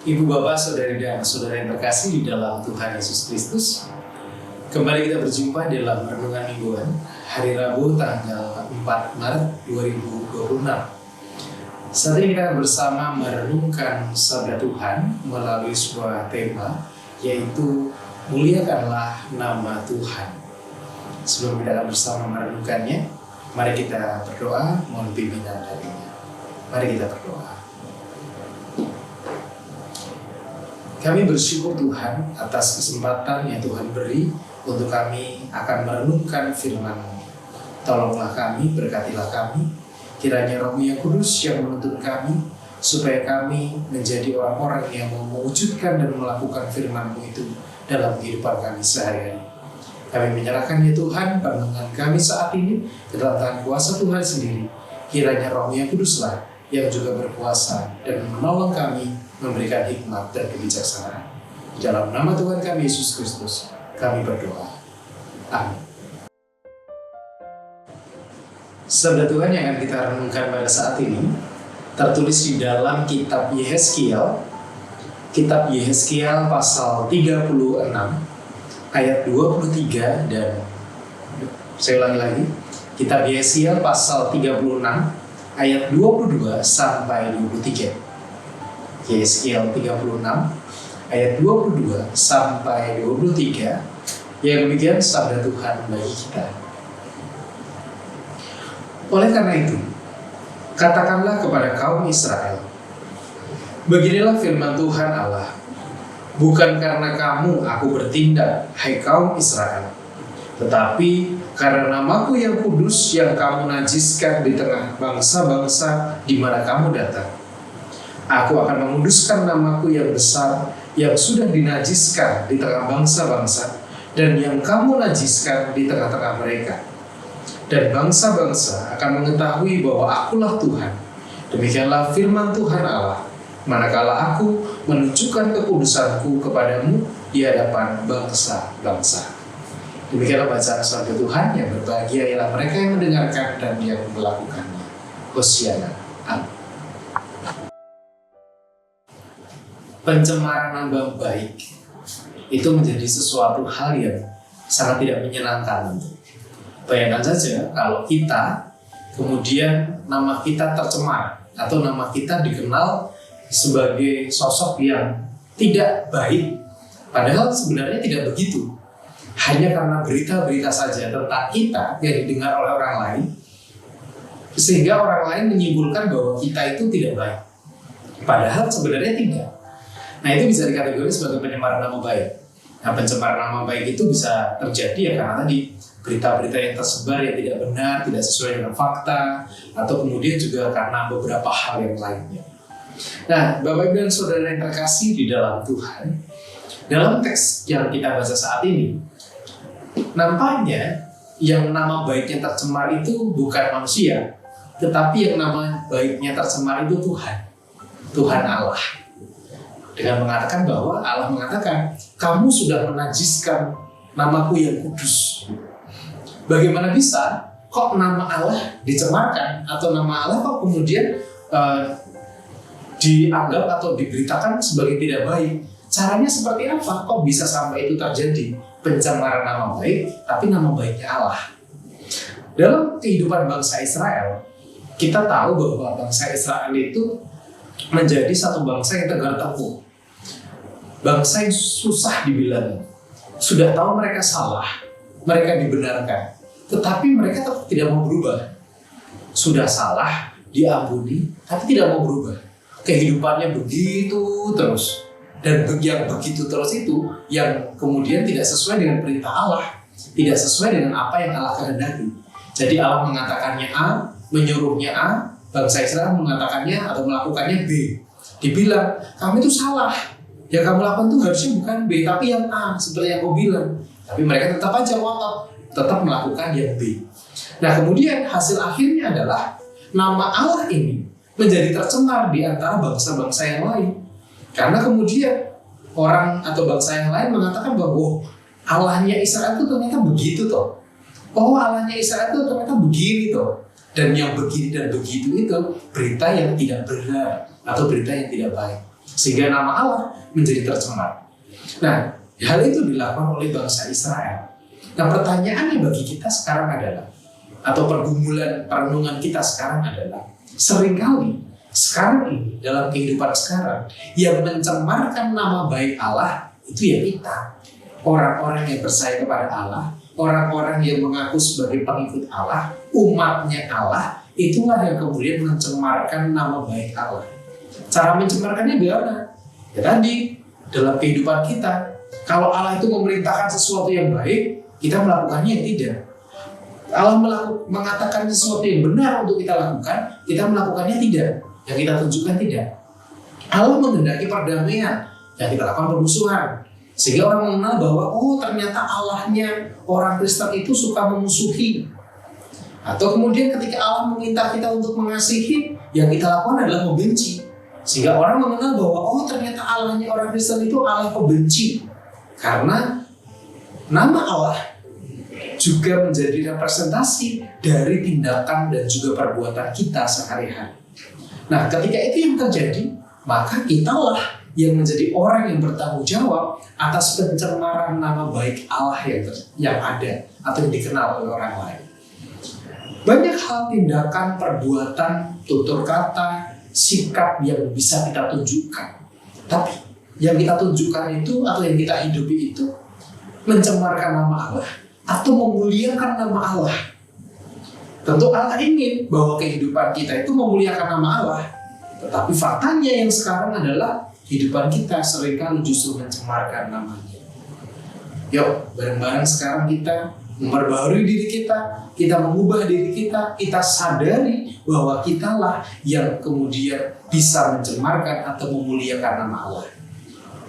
Ibu bapak, saudari dan saudara yang terkasih di dalam Tuhan Yesus Kristus, kembali kita berjumpa dalam renungan mingguan hari Rabu tanggal 4 Maret 2026. Saat ini kita bersama merenungkan sabda Tuhan melalui sebuah tema, yaitu muliakanlah nama Tuhan. Sebelum kita bersama merenungkannya, mari kita berdoa mohon bimbingan darinya. Mari kita berdoa. Kami bersyukur Tuhan atas kesempatan yang Tuhan beri untuk kami akan merenungkan firman-Mu. Tolonglah kami, berkatilah kami, kiranya Roh-Mu yang kudus yang menuntun kami, supaya kami menjadi orang-orang yang mau mewujudkan dan melakukan firman-Mu itu dalam kehidupan kami sehari-hari. Kami menyerahkan ya Tuhan pandangan kami saat ini ke dalam tangan kuasa Tuhan sendiri. Kiranya Roh-Mu yang kuduslah yang juga berkuasa dan menolong kami memberikan hikmat dan kebijaksanaan. Dalam nama Tuhan kami Yesus Kristus, kami berdoa. Amin. Sabda Tuhan yang akan kita renungkan pada saat ini tertulis di dalam kitab Yehezkiel, pasal 36 ayat 23 dan saya ulangi lagi, kitab Yehezkiel pasal 36 ayat 22 sampai 23. Yehezkiel 36 ayat 22 sampai 23 yang demikian sabda Tuhan bagi kita. Oleh karena itu, katakanlah kepada kaum Israel, beginilah firman Tuhan Allah, bukan karena kamu aku bertindak, hai kaum Israel, tetapi karena namaku yang kudus yang kamu najiskan di tengah bangsa-bangsa di mana kamu datang. Aku akan menguduskan namaku yang besar yang sudah dinajiskan di tengah bangsa-bangsa dan yang kamu najiskan di tengah-tengah mereka. Dan bangsa-bangsa akan mengetahui bahwa akulah Tuhan. Demikianlah firman Tuhan Allah, manakala aku menunjukkan kekudusanku kepadamu di hadapan bangsa-bangsa. Demikianlah bacaan sabda Tuhan. Yang berbahagia ialah mereka yang mendengarkan dan yang melakukannya. Hosiana. Amin. Pencemaran nama baik itu menjadi sesuatu hal yang sangat tidak menyenangkan. Bayangkan saja kalau kita kemudian nama kita tercemar atau nama kita dikenal sebagai sosok yang tidak baik, padahal sebenarnya tidak begitu. Hanya karena berita-berita saja tentang kita yang didengar oleh orang lain, sehingga orang lain menyimpulkan bahwa kita itu tidak baik, padahal sebenarnya tidak. Nah, itu bisa dikategorikan sebagai pencemaran nama baik. Nah, pencemaran nama baik itu bisa terjadi ya karena tadi berita-berita yang tersebar yang tidak benar, tidak sesuai dengan fakta, atau kemudian juga karena beberapa hal yang lainnya. Nah, Bapak Ibu dan Saudara yang terkasih di dalam Tuhan, dalam teks yang kita baca saat ini, nampaknya yang nama baiknya tercemar itu bukan manusia, tetapi yang nama baiknya tercemar itu Tuhan Allah. Dengan mengatakan bahwa Allah mengatakan, kamu sudah menajiskan namaku yang kudus. Bagaimana bisa kok nama Allah dicemarkan atau nama Allah kok kemudian dianggap atau diberitakan sebagai tidak baik? Caranya seperti apa? Kok bisa sampai itu terjadi? Pencemaran nama baik, tapi nama baiknya Allah. Dalam kehidupan bangsa Israel, kita tahu bahwa bangsa Israel itu menjadi satu bangsa yang tegar tengkuk, bangsa yang susah dibilangin. Sudah tahu mereka salah, mereka dibenarkan, tetapi mereka tetap tidak mau berubah. Sudah salah, diampuni, tapi tidak mau berubah. Kehidupannya begitu terus, dan yang begitu terus itu yang kemudian tidak sesuai dengan perintah Allah, tidak sesuai dengan apa yang Allah kehendaki. Jadi Allah mengatakannya A, menyuruhnya A, bangsa Israel mengatakannya atau melakukannya B. Dibilang, kamu itu salah. Yang kamu lakukan itu harusnya bukan B, tapi yang A, seperti yang kau bilang. Tapi mereka tetap aja ngotot, tetap melakukan yang B. Nah, kemudian hasil akhirnya adalah nama Allah ini menjadi tercemar di antara bangsa-bangsa yang lain. Karena kemudian orang atau bangsa yang lain mengatakan bahwa Allahnya Israel itu ternyata begitu toh. Oh, Allahnya Israel itu ternyata begini toh. Dan yang begini dan begitu itu berita yang tidak benar atau berita yang tidak baik. sehingga nama Allah menjadi tercemar. Nah, hal itu dilakukan oleh bangsa Israel. Nah, pertanyaannya bagi kita sekarang adalah, atau pergumulan perenungan kita sekarang adalah, seringkali sekarang ini dalam kehidupan sekarang yang mencemarkan nama baik Allah itu ya kita, orang-orang yang percaya kepada Allah, orang-orang yang mengaku sebagai pengikut Allah, umatnya Allah, itulah yang kemudian mencemarkan nama baik Allah. Cara mencemarkannya bagaimana? Ya tadi, dalam kehidupan kita, kalau Allah itu memerintahkan sesuatu yang baik, kita melakukannya yang tidak. Allah mengatakan sesuatu yang benar untuk kita lakukan, kita melakukannya tidak. Yang kita tunjukkan tidak. Allah menghendaki perdamaian, yang kita lakukan permusuhan. Sehingga orang mengenal bahwa ternyata Allahnya orang Kristen itu suka memusuhi. Atau kemudian ketika Allah meminta kita untuk mengasihi, yang kita lakukan adalah membenci. Sehingga orang mengenal bahwa ternyata Allahnya orang Kristen itu Allah pembenci. Karena nama Allah juga menjadi representasi dari tindakan dan juga perbuatan kita sehari-hari. Nah, ketika itu yang terjadi, maka kitalah yang menjadi orang yang bertanggung jawab atas pencemaran nama baik Allah yang ada atau yang dikenal oleh orang lain. Banyak hal, tindakan, perbuatan, tutur kata, sikap yang bisa kita tunjukkan. Tapi yang kita tunjukkan itu atau yang kita hidupi itu mencemarkan nama Allah atau memuliakan nama Allah. Tentu Allah ingin bahwa kehidupan kita itu memuliakan nama Allah. Tetapi faktanya yang sekarang adalah kehidupan kita seringkali justru mencemarkan namanya. Yuk, bareng-bareng sekarang kita memperbaharui diri kita mengubah diri kita sadari bahwa kitalah yang kemudian bisa mencemarkan atau memuliakan nama Allah.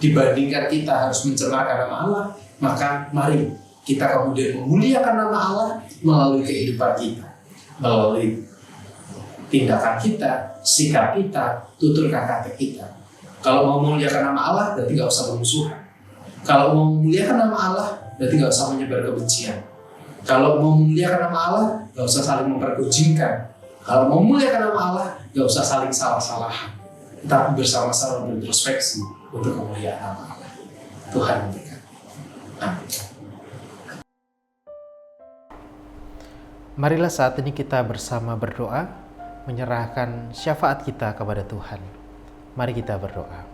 Dibandingkan kita harus mencemarkan nama Allah, maka mari kita kemudian memuliakan nama Allah melalui kehidupan kita, melalui tindakan kita, sikap kita, tutur kata kita. Kalau mau memuliakan nama Allah, berarti gak usah bermusuhan. Kalau mau memuliakan nama Allah, berarti gak usah menyebar kebencian. Kalau mau memuliakan nama Allah, gak usah saling mempergunjingkan. Kalau mau memuliakan nama Allah, gak usah saling salah-salahan. Tetapi bersama-sama berintrospeksi untuk kemuliaan nama Allah. Tuhan memberkati. Amin. Marilah saat ini kita bersama berdoa, menyerahkan syafaat kita kepada Tuhan. Mari kita berdoa.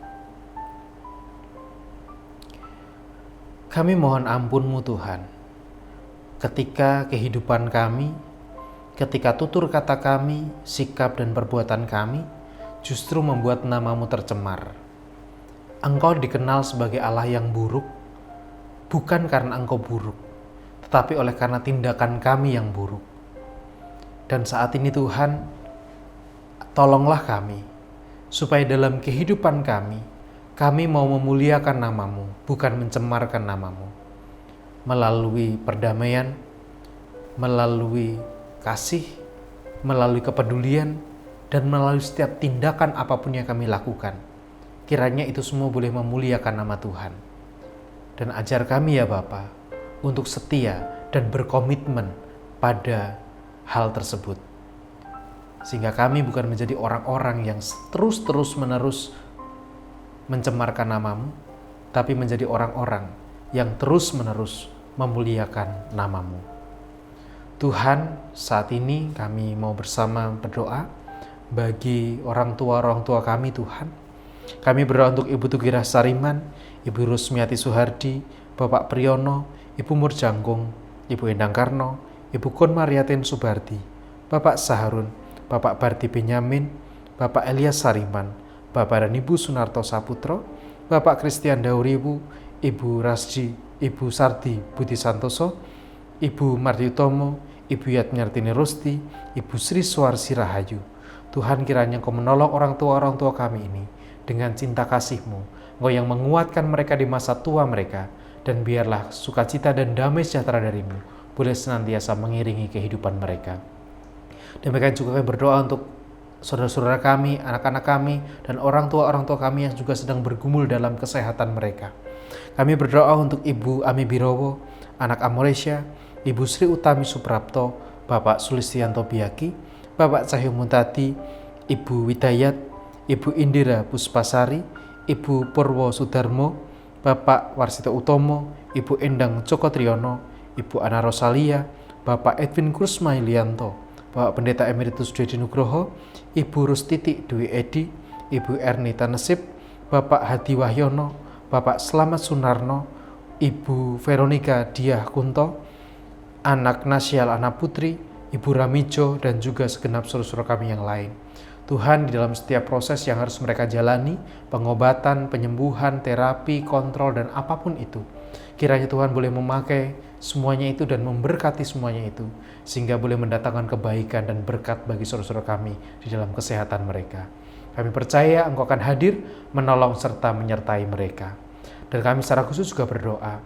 Kami mohon ampun-Mu Tuhan, ketika kehidupan kami, ketika tutur kata kami, sikap dan perbuatan kami justru membuat nama-Mu tercemar. Engkau dikenal sebagai Allah yang buruk, bukan karena Engkau buruk, tetapi oleh karena tindakan kami yang buruk. Dan saat ini Tuhan, tolonglah kami, supaya dalam kehidupan kami mau memuliakan nama-Mu, bukan mencemarkan nama-Mu. Melalui perdamaian, melalui kasih, melalui kepedulian, dan melalui setiap tindakan apapun yang kami lakukan. Kiranya itu semua boleh memuliakan nama Tuhan. Dan ajar kami ya Bapa, untuk setia dan berkomitmen pada hal tersebut. Sehingga kami bukan menjadi orang-orang yang terus-menerus mencemarkan nama-Mu, tapi menjadi orang-orang yang terus-menerus memuliakan nama-Mu. Tuhan, saat ini kami mau bersama berdoa bagi orang tua kami Tuhan. Kami berdoa untuk Ibu Tugira Sariman, Ibu Rusmiati Suhardi, Bapak Priyono, Ibu Murjangkung, Ibu Endang Karno, Ibu Kun Mariatin Subardi, Bapak Saharun, Bapak Bardi Benyamin, Bapak Elias Sariman, Bapak dan Ibu Sunarto Saputro, Bapak Christian Dauribu, Ibu Rasji, Ibu Sardi Budi Santoso, Ibu Mardiutomo, Ibu Yatmiartini Rusti, Ibu Sri Suarsi Rahayu. Tuhan, kiranya Engkau menolong orang tua kami ini dengan cinta kasih-Mu, Engkau yang menguatkan mereka di masa tua mereka, dan biarlah sukacita dan damai sejahtera dari-Mu boleh senantiasa mengiringi kehidupan mereka. Demikian juga kami berdoa untuk saudara-saudara kami, anak-anak kami, dan orang tua kami yang juga sedang bergumul dalam kesehatan mereka. Kami berdoa untuk Ibu Ami Birowo, anak Amoresia, Ibu Sri Utami Suprapto, Bapak Sulistianto Biaki, Bapak Cahyo Muntadi, Ibu Widayat, Ibu Indira Puspasari, Ibu Purwo Sudarmo, Bapak Warsito Utomo, Ibu Endang Joko Triyono, Ibu Ana Rosalia, Bapak Edwin Kusmailianto, Bapak Pendeta Emeritus Dwi Nugroho, Ibu Rustiti Dwi Edi, Ibu Ernita Nesip, Bapak Hadi Wahyono, Bapak Slamet Sunarno, Ibu Veronika Diah Kunto, anak Nasyal Ana Putri, Ibu Ramijo, dan juga segenap saudara-saudara kami yang lain. Tuhan, di dalam setiap proses yang harus mereka jalani, pengobatan, penyembuhan, terapi, kontrol, dan apapun itu, kiranya Tuhan boleh memakai semuanya itu dan memberkati semuanya itu, sehingga boleh mendatangkan kebaikan dan berkat bagi saudara-saudara kami di dalam kesehatan mereka. Kami percaya Engkau akan hadir, menolong serta menyertai mereka. Dan kami secara khusus juga berdoa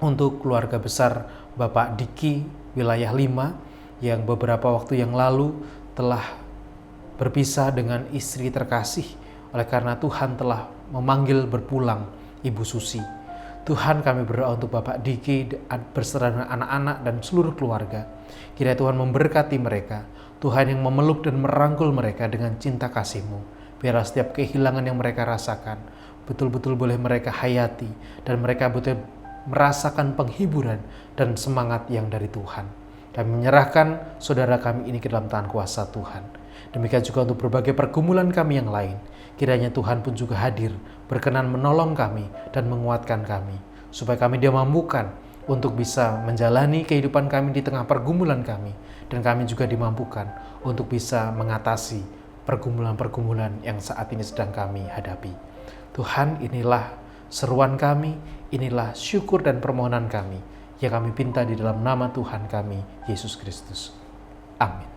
untuk keluarga besar Bapak Diki wilayah 5 yang beberapa waktu yang lalu telah berpisah dengan istri terkasih oleh karena Tuhan telah memanggil berpulang Ibu Susi. Tuhan, kami berdoa untuk Bapak Diki beserta dengan anak-anak dan seluruh keluarga. Kiranya Tuhan memberkati mereka, Tuhan yang memeluk dan merangkul mereka dengan cinta kasih-Mu. Biarlah setiap kehilangan yang mereka rasakan betul-betul boleh mereka hayati dan mereka betul merasakan penghiburan dan semangat yang dari Tuhan. Kami menyerahkan saudara kami ini ke dalam tangan kuasa Tuhan. Demikian juga untuk berbagai pergumulan kami yang lain. Kiranya Tuhan pun juga hadir, berkenan menolong kami dan menguatkan kami, supaya kami dimampukan untuk bisa menjalani kehidupan kami di tengah pergumulan kami, dan kami juga dimampukan untuk bisa mengatasi pergumulan-pergumulan yang saat ini sedang kami hadapi. Tuhan, inilah seruan kami, inilah syukur dan permohonan kami yang kami pinta di dalam nama Tuhan kami, Yesus Kristus. Amin.